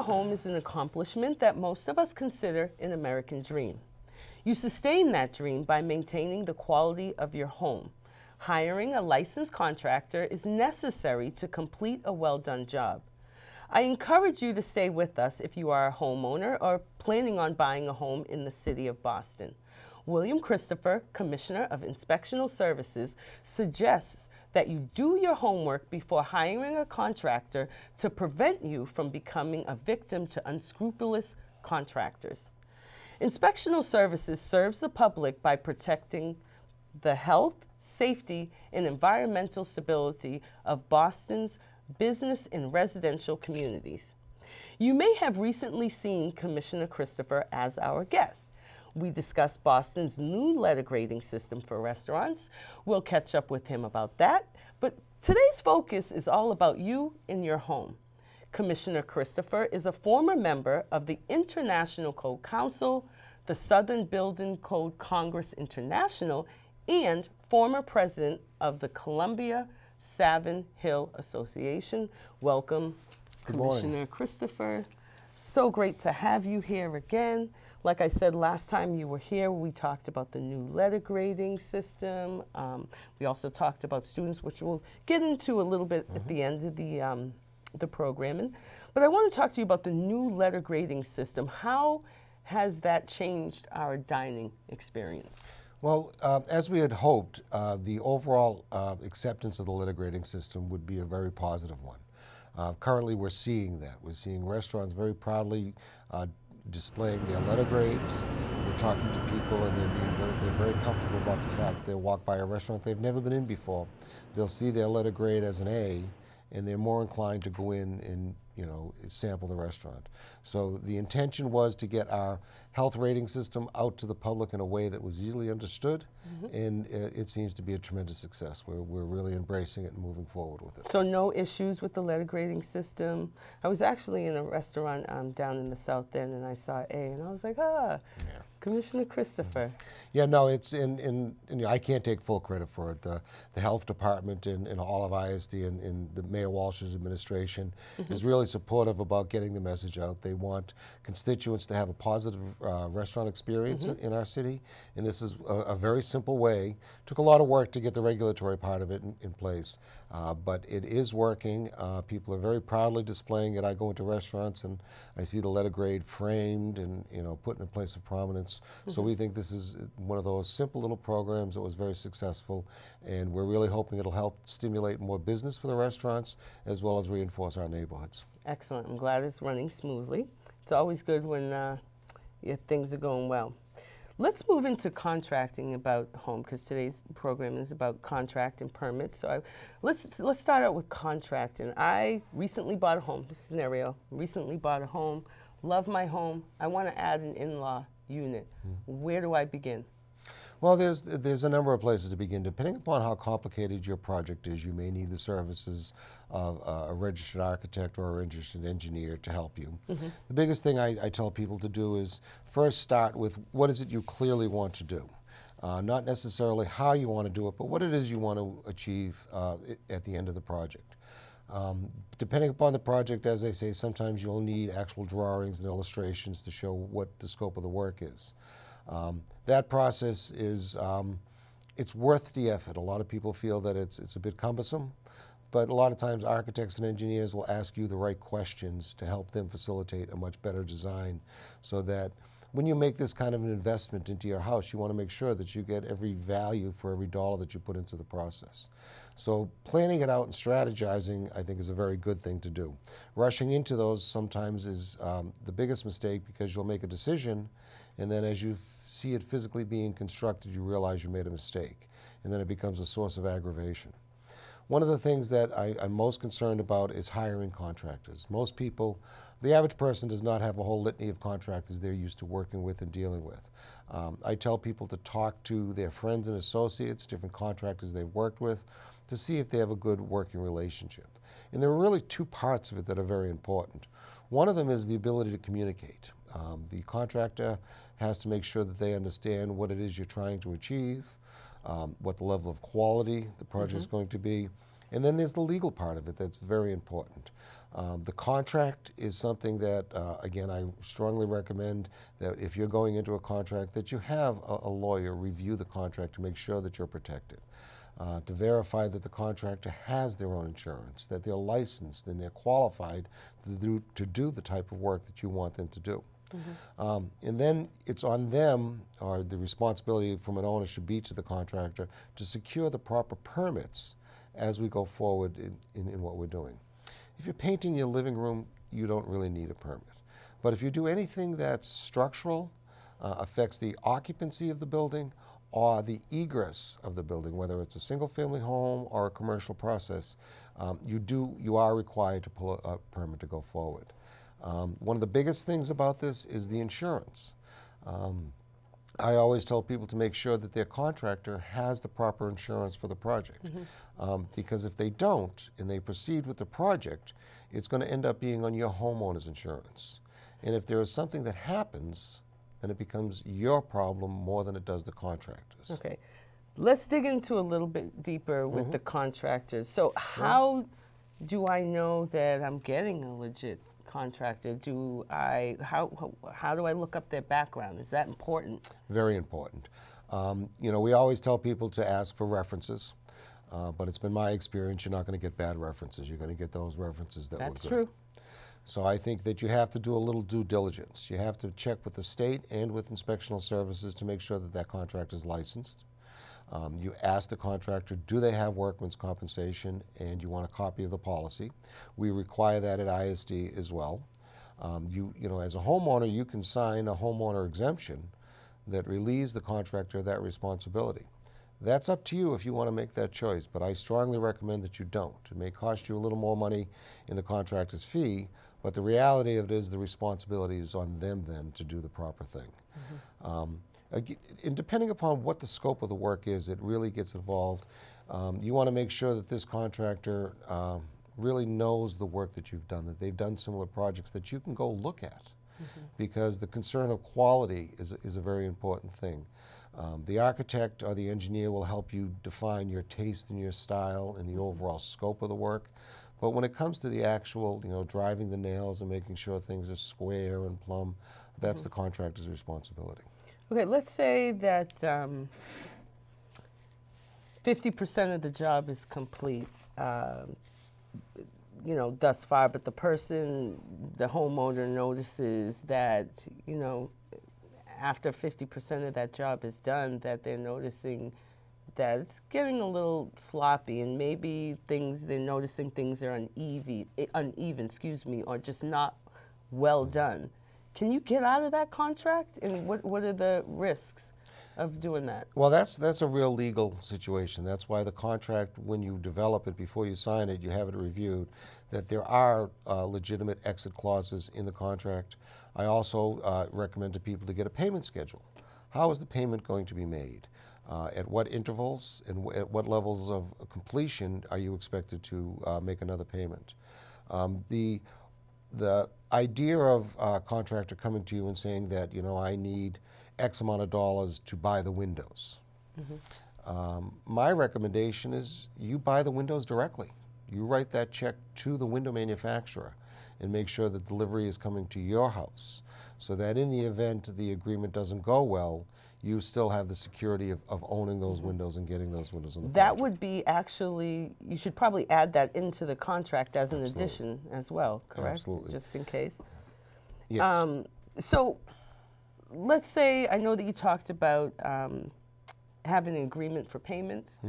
a home is an accomplishment that most of us consider an American dream. You sustain that dream by maintaining the quality of your home. Hiring a licensed contractor is necessary to complete a well-done job. I encourage you to stay with us if you are a homeowner or planning on buying a home in the city of Boston. William Christopher, Commissioner of Inspectional Services, suggests that you do your homework before hiring a contractor to prevent you from becoming a victim to unscrupulous contractors. Inspectional Services serves the public by protecting the health, safety, and environmental stability of Boston's business and residential communities. You may have recently seen Commissioner Christopher as our guest. We discussed Boston's new letter grading system for restaurants. We'll catch up with him about that. But today's focus is all about you and your home. Commissioner Christopher is a former member of the International Code Council, the Southern Building Code Congress International, and former president of the Columbia Savin Hill Association. Welcome, Commissioner Christopher. So great to have you here again. Like I said, last time you were here, we talked about the new letter grading system. We also talked about students, which we'll get into a little bit at the end of the programming. But I want to talk to you about the new letter grading system. How has that changed our dining experience? Well, as we had hoped, the overall acceptance of the letter grading system would be a very positive one. Currently, we're seeing that. We're seeing restaurants very proudly displaying their letter grades. We're talking to people, and they're very comfortable about the fact they walk by a restaurant they've never been in before. They'll see their letter grade as an A, and they're more inclined to go in and sample the restaurant. So the intention was to get our health rating system out to the public in a way that was easily understood, and it seems to be a tremendous success. We're really embracing it and moving forward with it. So no issues with the letter grading system? I was actually in a restaurant down in the South End, and I saw A, and I was like, Commissioner Christopher. Yeah, no, it's I can't take full credit for it. The health department and all of ISD and the Mayor Walsh's administration is really supportive about getting the message out. They want constituents to have a positive restaurant experience in our city, and this is a very simple way. Took a lot of work to get the regulatory part of it in place, but it is working. People are very proudly displaying it. I go into restaurants and I see the letter grade framed and put in a place of prominence. So we think this is one of those simple little programs that was very successful, and we're really hoping it'll help stimulate more business for the restaurants as well as reinforce our neighborhoods. Excellent. I'm glad it's running smoothly. It's always good when things are going well. Let's move into contracting about home, because today's program is about contract and permits. So let's start out with contracting. I recently bought a home. Scenario: recently bought a home. Love my home. I want to add an in-law unit. Where do I begin? Well, there's a number of places to begin. Depending upon how complicated your project is, you may need the services of a registered architect or a registered engineer to help you. The biggest thing I tell people to do is first start with what is it you clearly want to do. Not necessarily how you want to do it, but what it is you want to achieve at the end of the project. Depending upon the project, as I say, sometimes you'll need actual drawings and illustrations to show what the scope of the work is. That process is, it's worth the effort. A lot of people feel that it's a bit cumbersome, but a lot of times architects and engineers will ask you the right questions to help them facilitate a much better design, so that when you make this kind of an investment into your house, you want to make sure that you get every value for every dollar that you put into the process. So planning it out and strategizing, I think, is a very good thing to do. Rushing into those sometimes is the biggest mistake, because you'll make a decision, and then as you see it physically being constructed, you realize you made a mistake, and then it becomes a source of aggravation. One of the things that I'm most concerned about is hiring contractors. Most people, the average person does not have a whole litany of contractors they're used to working with and dealing with. I tell people to talk to their friends and associates, different contractors they've worked with, to see if they have a good working relationship. And there are really two parts of it that are very important. One of them is the ability to communicate. The contractor has to make sure that they understand what it is you're trying to achieve, what the level of quality the project is going to be, And then there's the legal part of it that's very important. The contract is something that, again, I strongly recommend that if you're going into a contract that you have a lawyer review the contract to make sure that you're protected, to verify that the contractor has their own insurance, that they're licensed and they're qualified to do the type of work that you want them to do. And then it's on them, or the responsibility from an owner should be to the contractor, to secure the proper permits as we go forward in what we're doing. If you're painting your living room, you don't really need a permit. But if you do anything that's structural, affects the occupancy of the building or the egress of the building, whether it's a single-family home or a commercial process, you are required to pull a permit to go forward. One of the biggest things about this is the insurance. I always tell people to make sure that their contractor has the proper insurance for the project. Because if they don't and they proceed with the project, it's going to end up being on your homeowner's insurance. And if there is something that happens, then it becomes your problem more than it does the contractor's. Okay. Let's dig into a little bit deeper with the contractors. So how do I know that I'm getting a legit contractor? How do I look up their background? Is that important? Very important. You know, we always tell people to ask for references, but it's been my experience you're not going to get bad references. You're going to get those references that were good. That's true. So I think that you have to do a little due diligence. You have to check with the state and with Inspectional Services to make sure that that contractor is licensed. You ask the contractor, do they have workman's compensation, and you want a copy of the policy. We require that at ISD as well. You know, as a homeowner, you can sign a homeowner exemption that relieves the contractor of that responsibility. That's up to you if you want to make that choice, but I strongly recommend that you don't. It may cost you a little more money in the contractor's fee, but the reality of it is the responsibility is on them then to do the proper thing. And depending upon what the scope of the work is, it really gets involved. You want to make sure that this contractor really knows the work that you've done, that they've done similar projects that you can go look at, because the concern of quality is a very important thing. The architect or the engineer will help you define your taste and your style and the overall scope of the work. But when it comes to the actual, you know, driving the nails and making sure things are square and plumb, that's the contractor's responsibility. Okay, let's say that 50% of the job is complete, you know, thus far, but the homeowner notices that, you know, after 50% of that job is done, that they're noticing that it's getting a little sloppy, and maybe they're noticing things are uneven, or just not well done. Can you get out of that contract? And what are the risks of doing that? Well, that's a real legal situation. That's why the contract, when you develop it, before you sign it, you have it reviewed, that there are legitimate exit clauses in the contract. I also recommend to people to get a payment schedule. How is the payment going to be made? At what intervals and at what levels of completion are you expected to make another payment? The idea of a contractor coming to you and saying that, you know, I need X amount of dollars to buy the windows. My recommendation is you buy the windows directly. You write that check to the window manufacturer and make sure that delivery is coming to your house, so that in the event the agreement doesn't go well, you still have the security of owning those windows and getting those windows in the project. That would be actually, you should probably add that into the contract as an addition as well, correct? Absolutely. Just in case. Yes. So let's say, I know that you talked about having an agreement for payments.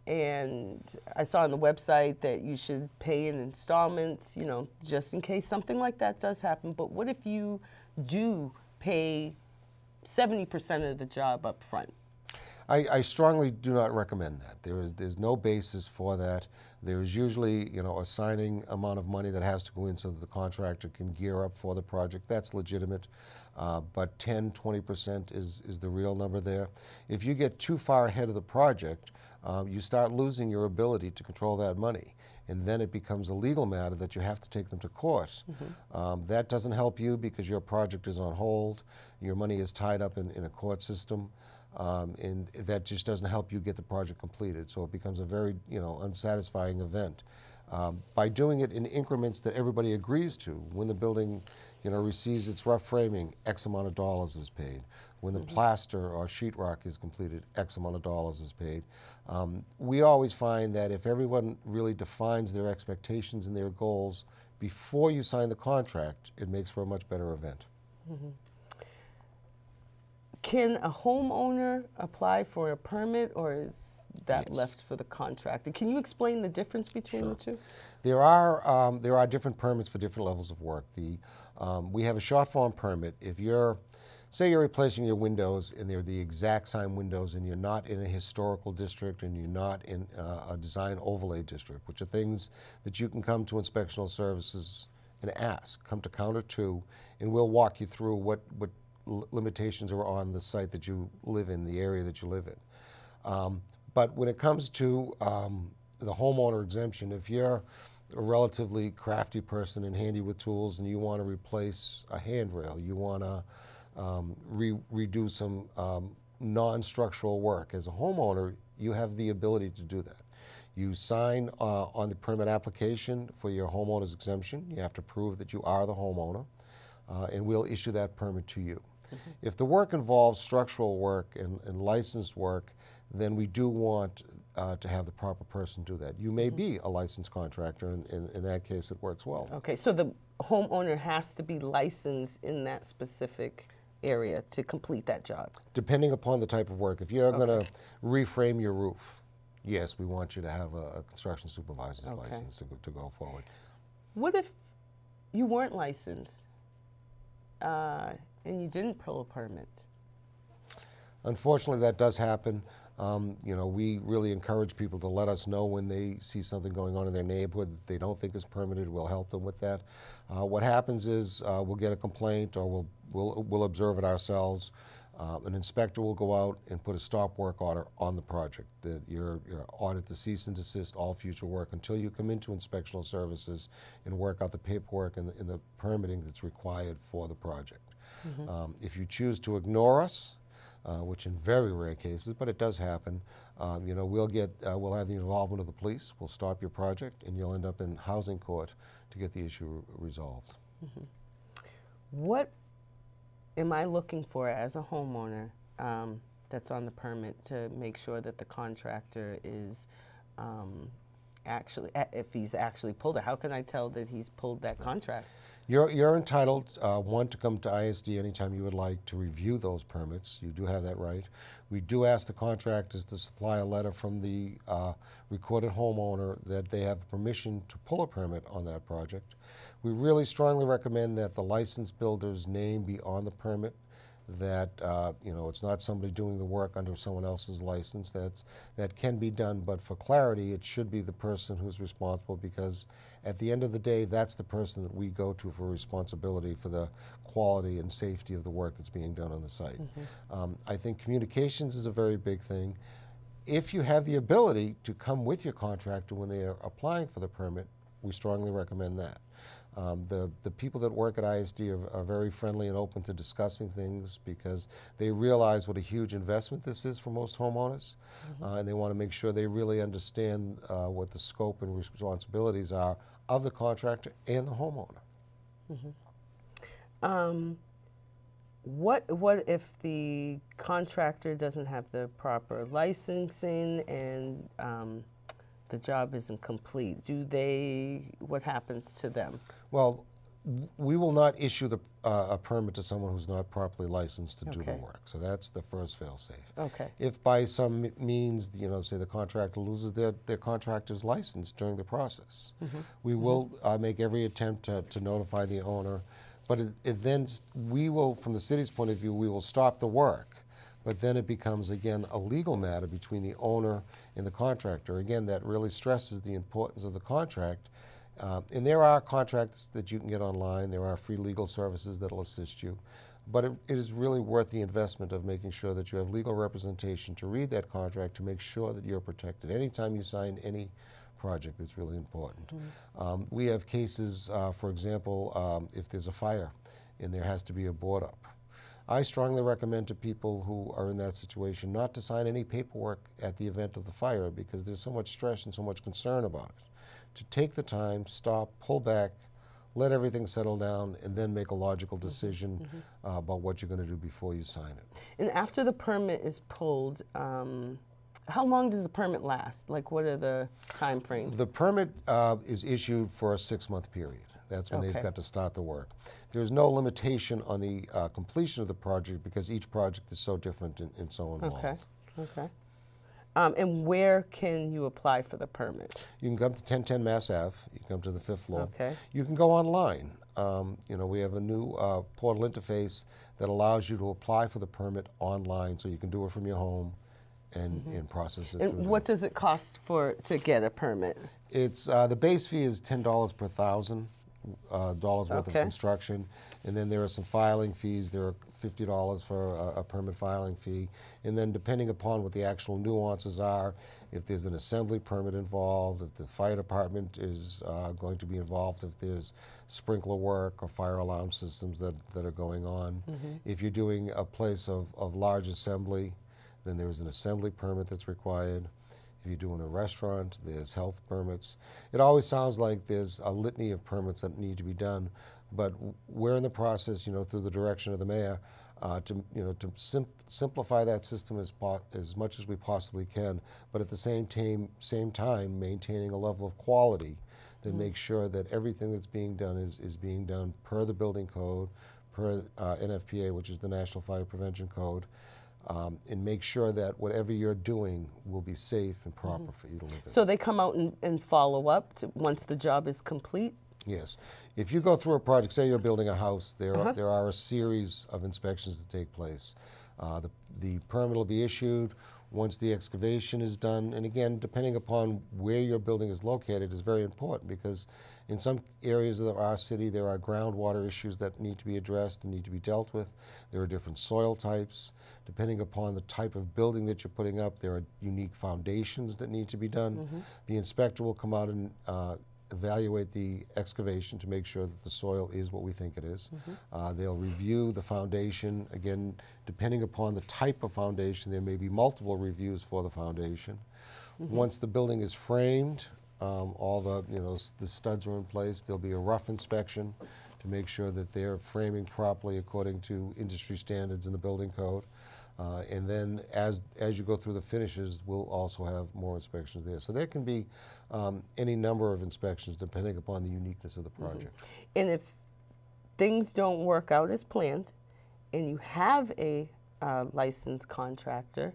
And I saw on the website that you should pay in installments, you know, just in case something like that does happen. But what if you do pay 70% of the job up front? I strongly do not recommend that. There's no basis for that. There is usually, you know, a signing amount of money that has to go in so that the contractor can gear up for the project. That's legitimate. But 10, 20% is the real number there. If you get too far ahead of the project, you start losing your ability to control that money. And then it becomes a legal matter that you have to take them to court. That doesn't help you because your project is on hold. Your money is tied up in a court system. and that just doesn't help you get the project completed. So it becomes a very, unsatisfying event. By doing it in increments that everybody agrees to, when the building, receives its rough framing, X amount of dollars is paid. When the plaster or sheetrock is completed, X amount of dollars is paid. We always find that if everyone really defines their expectations and their goals before you sign the contract, it makes for a much better event. Can a homeowner apply for a permit, or is that left for the contractor? Can you explain the difference between the two? There are different permits for different levels of work. We have a short form permit. If say you're replacing your windows and they're the exact same windows, and you're not in a historical district and you're not in a design overlay district, which are things that you can come to Inspectional Services and ask. Come to Counter 2, and we'll walk you through what limitations are on the site that you live in, the area that you live in. But when it comes to the homeowner exemption, if you're a relatively crafty person and handy with tools and you want to replace a handrail, you want to redo some non-structural work, as a homeowner, you have the ability to do that. You sign on the permit application for your homeowner's exemption. You have to prove that you are the homeowner, and we'll issue that permit to you. If the work involves structural work and licensed work, then we do want to have the proper person do that. You may be a licensed contractor, and in that case it works well. Okay, so the homeowner has to be licensed in that specific area to complete that job? Depending upon the type of work. If you're going to reframe your roof, yes, we want you to have a construction supervisor's license to go forward. What if you weren't licensed and you didn't pull a permit? Unfortunately, that does happen. We really encourage people to let us know when they see something going on in their neighborhood that they don't think is permitted. We'll help them with that. What happens is we'll get a complaint, or we'll observe it ourselves. An inspector will go out and put a stop work order on the project. You're ordered to cease and desist all future work until you come into Inspectional Services and work out the paperwork and the permitting that's required for the project. If you choose to ignore us, which in very rare cases, but it does happen, we'll have the involvement of the police. We'll stop your project, and you'll end up in housing court to get the issue resolved. What am I looking for as a homeowner that's on the permit to make sure that the contractor is if he's actually pulled it? How can I tell that he's pulled that contract? You're entitled, to come to ISD anytime you would like to review those permits. You do have that right. We do ask the contractors to supply a letter from the recorded homeowner that they have permission to pull a permit on that project. We really strongly recommend that the licensed builder's name be on the permit, that it's not somebody doing the work under someone else's license. That can be done, but for clarity, it should be the person who's responsible, because at the end of the day, that's the person that we go to for responsibility for the quality and safety of the work that's being done on the site. I think communications is a very big thing. If you have the ability to come with your contractor when they are applying for the permit, we strongly recommend that. The people that work at ISD are very friendly and open to discussing things, because they realize what a huge investment this is for most homeowners, and they want to make sure they really understand what the scope and responsibilities are of the contractor and the homeowner. What if the contractor doesn't have the proper licensing and the job isn't complete? What happens to them? Well, we will not issue a permit to someone who's not properly licensed to do the work. So that's the first fail-safe. Okay. If by some means, say the contractor loses their contractor's license during the process, we will make every attempt to notify the owner. But then we will, from the city's point of view, we will stop the work. But then it becomes, again, a legal matter between the owner and the contractor. Again, that really stresses the importance of the contract. And there are contracts that you can get online. There are free legal services that will assist you. But it is really worth the investment of making sure that you have legal representation to read that contract to make sure that you're protected. Anytime you sign any project, it's really important. We have cases, for example, if there's a fire and there has to be a board up. I strongly recommend to people who are in that situation not to sign any paperwork at the event of the fire because there's so much stress and so much concern about it. To take the time, stop, pull back, let everything settle down, and then make a logical decision about what you're going to do before you sign it. And after the permit is pulled, how long does the permit last? Like, what are the time frames? The permit is issued for a 6-month period. That's when they've got to start the work. There's no limitation on the completion of the project because each project is so different and so involved. Okay. And where can you apply for the permit? You can come to 1010 Mass Ave. You can come to the 5th floor. Okay. You can go online. We have a new portal interface that allows you to apply for the permit online, so you can do it from your home and process it. And what does it cost to get a permit? It's the base fee is $10 per $1,000 worth of construction, and then there are some filing fees. There are $50 for a permit filing fee, and then depending upon what the actual nuances are, if there's an assembly permit involved, if the fire department is going to be involved, if there's sprinkler work or fire alarm systems that are going on. If you're doing a place of large assembly, then there's an assembly permit that's required. If you're doing a restaurant, there's health permits. It always sounds like there's a litany of permits that need to be done, but we're in the process, through the direction of the mayor, to simplify that system as much as we possibly can, but at the same time maintaining a level of quality that makes sure that everything that's being done is being done per the building code, per NFPA, which is the National Fire Prevention Code, and make sure that whatever you're doing will be safe and proper for you to live in. So they come out and follow up once the job is complete? Yes. If you go through a project, say you're building a house, there are a series of inspections that take place. The permit will be issued once the excavation is done, and again, depending upon where your building is located is very important because in some areas of our city there are groundwater issues that need to be addressed and need to be dealt with. There are different soil types. Depending upon the type of building that you're putting up, there are unique foundations that need to be done. The inspector will come out and evaluate the excavation to make sure that the soil is what we think it is. They'll review the foundation. Again, depending upon the type of foundation, there may be multiple reviews for the foundation. Once the building is framed, all the studs are in place, there'll be a rough inspection to make sure that they're framing properly according to industry standards in the building code. And then as you go through the finishes, we'll also have more inspections there. So there can be any number of inspections depending upon the uniqueness of the project. And if things don't work out as planned and you have a licensed contractor,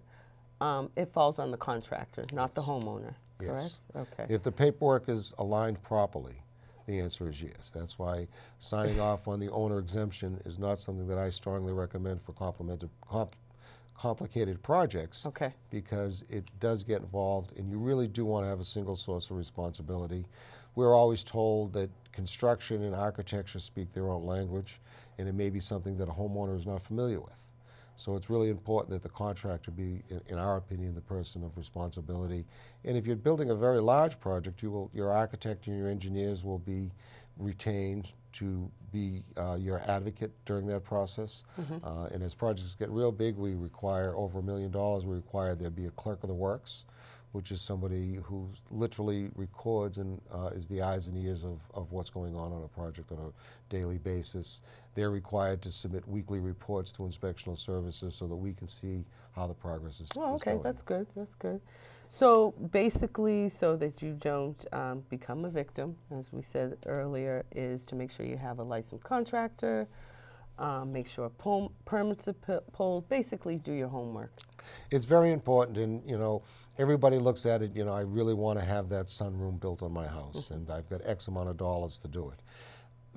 it falls on the contractor, not the homeowner, correct? Okay. If the paperwork is aligned properly, the answer is yes. That's why signing off on the owner exemption is not something that I strongly recommend for complicated projects, because it does get involved and you really do want to have a single source of responsibility. We're always told that construction and architecture speak their own language, and it may be something that a homeowner is not familiar with. So it's really important that the contractor be, in our opinion, the person of responsibility. And if you're building a very large project, your architect and your engineers will be retained to be your advocate during that process. And as projects get real big, we require over $1 million. We require there be a clerk of the works, which is somebody who literally records and is the eyes and ears of what's going on a project on a daily basis. They're required to submit weekly reports to Inspectional Services so that we can see how the progress is going. That's good, that's good. So basically, so that you don't become a victim, as we said earlier, is to make sure you have a licensed contractor, make sure permits are pulled, basically do your homework. It's very important, and everybody looks at it, I really want to have that sunroom built on my house, and I've got X amount of dollars to do it.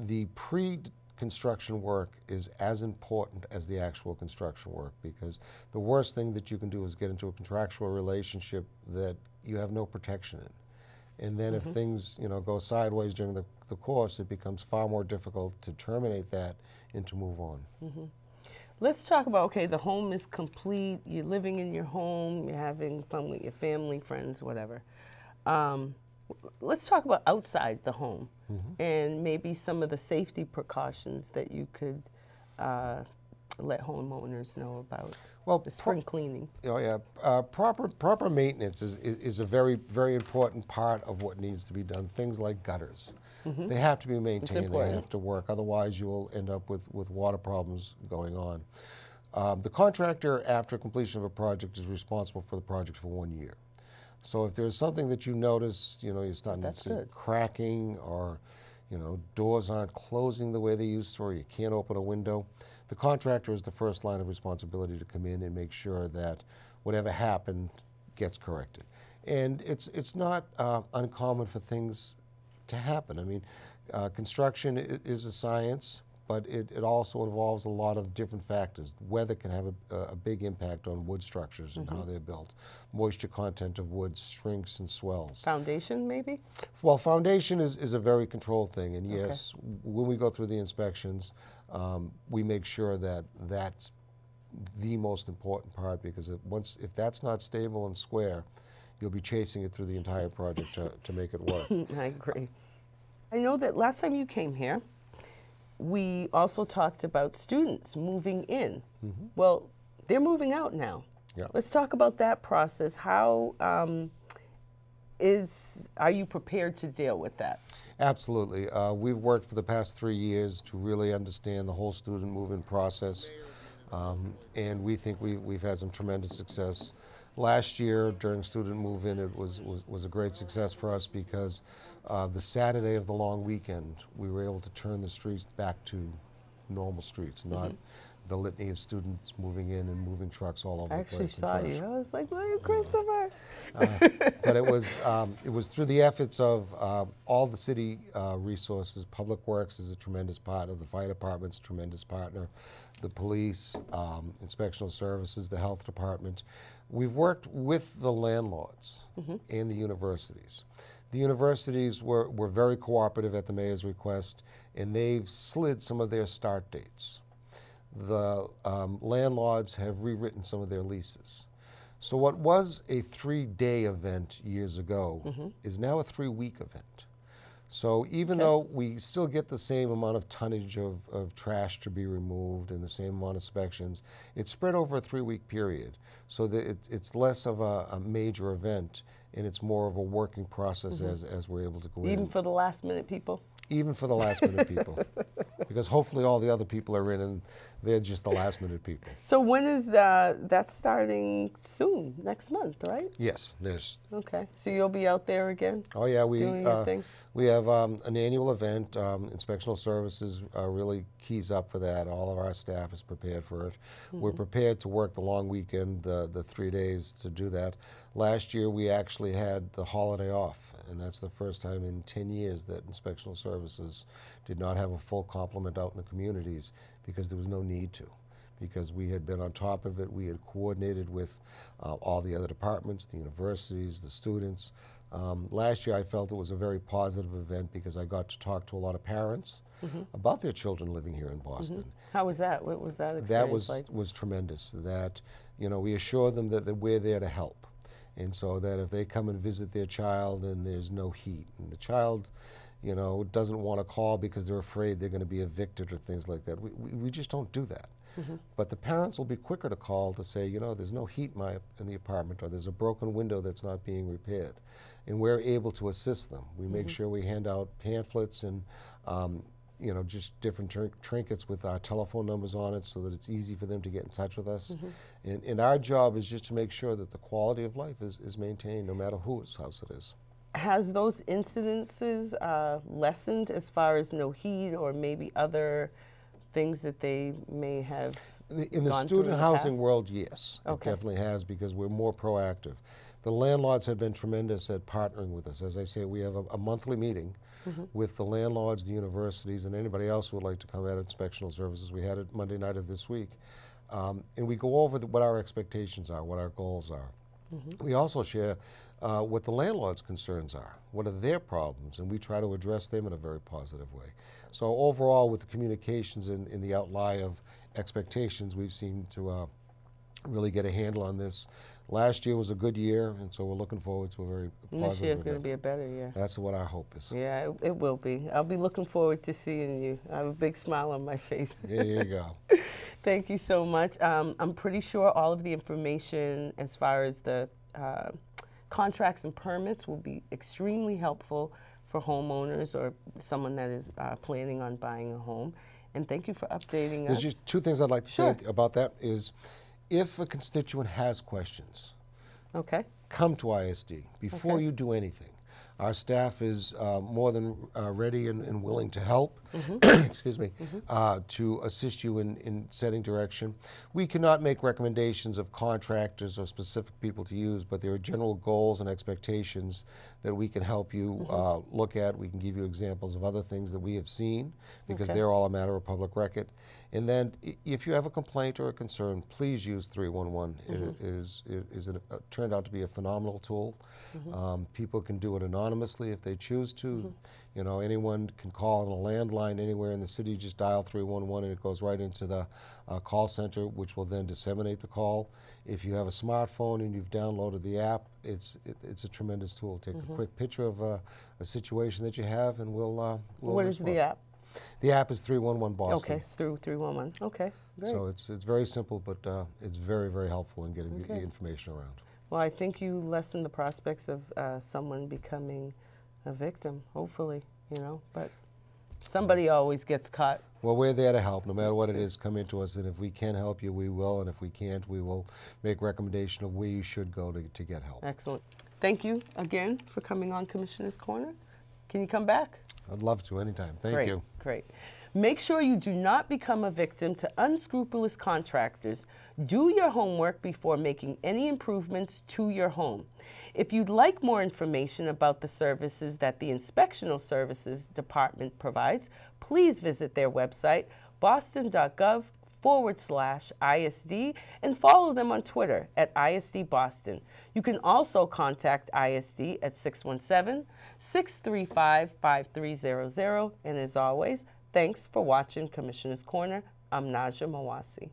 The pre-construction work is as important as the actual construction work, because the worst thing that you can do is get into a contractual relationship that you have no protection in. And then if things go sideways during the course, it becomes far more difficult to terminate that and to move on. Let's talk about, okay, the home is complete, you're living in your home, you're having fun with your family, friends, whatever. Let's talk about outside the home and maybe some of the safety precautions that you could let homeowners know about Well, the spring cleaning? Oh yeah, proper maintenance is a very important part of what needs to be done. Things like gutters, they have to be maintained. They have to work. Otherwise, you will end up with water problems going on. The contractor, after completion of a project, is responsible for the project for 1 year. So if there's something that you notice, you're starting to see cracking, or doors aren't closing the way they used to, or you can't open a window, the contractor is the first line of responsibility to come in and make sure that whatever happened gets corrected. And it's not uncommon for things to happen. I mean, construction is a science, but it also involves a lot of different factors. Weather can have a big impact on wood structures and how they're built. Moisture content of wood shrinks and swells. Foundation, maybe? Well, foundation is a very controlled thing, and yes, when we go through the inspections, we make sure that that's the most important part, because if that's not stable and square, you'll be chasing it through the entire project to make it work. I agree. I know that last time you came here, we also talked about students moving in. Well, they're moving out now. Yeah. Let's talk about that process. How are you prepared to deal with that? Absolutely. We've worked for the past 3 years to really understand the whole student move-in process, and we think we've had some tremendous success. Last year, during student move-in, it was a great success for us, because the Saturday of the long weekend, we were able to turn the streets back to normal streets, not the litany of students moving in and moving trucks all over the place. I actually saw you. I was like, "William Christopher." But it was through the efforts of all the city resources. Public Works is a tremendous partner. The fire department's a tremendous partner. The police, Inspectional Services, the health department. We've worked with the landlords and the universities. The universities were very cooperative at the mayor's request, and they've slid some of their start dates. The landlords have rewritten some of their leases. So what was a 3-day event years ago is now a 3-week event. So even though we still get the same amount of tonnage of trash to be removed and the same amount of inspections, it's spread over a 3-week period. So that it's less of a major event, and it's more of a working process as we're able to go in. Even for the last minute people? Even for the last minute people. Because hopefully all the other people are in and they're just the last minute people. So when is that's starting soon, next month, right? Yes, there's. Okay, so you'll be out there again? Oh yeah, doing your thing? We have an annual event. Inspectional Services really keys up for that. All of our staff is prepared for it. We're prepared to work the long weekend, the 3 days to do that. Last year we actually had the holiday off, and that's the first time in 10 years that Inspectional Services did not have a full complement out in the communities, because there was no need to. Because we had been on top of it, we had coordinated with all the other departments, the universities, the students. Last year I felt it was a very positive event, because I got to talk to a lot of parents about their children living here in Boston. How was that? What was that experience like? That was tremendous. That, we assure them that we're there to help. And so that if they come and visit their child and there's no heat, and the child, doesn't want to call because they're afraid they're going to be evicted or things like that, we just don't do that. But the parents will be quicker to call to say, there's no heat in the apartment, or there's a broken window that's not being repaired. And we're able to assist them. We make sure we hand out pamphlets and just different trinkets with our telephone numbers on it, so that it's easy for them to get in touch with us. And our job is just to make sure that the quality of life is maintained, no matter whose house it is. Has those incidences lessened, as far as no heat or maybe other things that they may have in the student housing world? Yes, it definitely has, because we're more proactive. The landlords have been tremendous at partnering with us. As I say, we have a monthly meeting with the landlords, the universities, and anybody else who would like to come at Inspectional Services. We had it Monday night of this week. And we go over what our expectations are, what our goals are. We also share what the landlord's concerns are, what are their problems, and we try to address them in a very positive way. So overall, with the communications in the outline of expectations, we've seemed to really get a handle on this. Last year was a good year, and so we're looking forward to a very positive This year's going to be a better year. That's what our hope is. Yeah, it will be. I'll be looking forward to seeing you. I have a big smile on my face. There you go. Thank you so much. I'm pretty sure all of the information as far as the contracts and permits will be extremely helpful for homeowners or someone that is planning on buying a home. And thank you for updating us. There's just two things I'd like to Sure. say about that is, if a constituent has questions, Okay. come to ISD before Okay. you do anything. Our staff is more than ready and willing to help, excuse me, to assist you in setting direction. We cannot make recommendations of contractors or specific people to use, but there are general goals and expectations that we can help you look at. We can give you examples of other things that we have seen, because Okay. they're all a matter of public record. And then if you have a complaint or a concern, please use 311. It turned out to be a phenomenal tool. People can do it anonymously if they choose to. You know, anyone can call on a landline anywhere in the city, just dial 311 and it goes right into the call center, which will then disseminate the call. If you have a smartphone and you've downloaded the app, it's a tremendous tool. Take a quick picture of a situation that you have and we'll What is respond. the app? The app is 311 Boston. Okay, it's through 311. Okay, great. So it's very simple, but it's very, very helpful in getting the information around. Well, I think you lessen the prospects of someone becoming a victim, hopefully, you know, but somebody always gets caught. Well, we're there to help. No matter what it is, come into us, and if we can help you, we will, and if we can't, we will make recommendation of where you should go to get help. Excellent. Thank you again for coming on Commissioner's Corner. Can you come back? I'd love to anytime. Thank Great, you. Great. Make sure you do not become a victim to unscrupulous contractors. Do your homework before making any improvements to your home. If you'd like more information about the services that the Inspectional Services Department provides, please visit their website, boston.gov/ISD, and follow them on Twitter at ISD Boston. You can also contact ISD at 617-635-5300. And as always, thanks for watching Commissioner's Corner. I'm Najya Mawasi.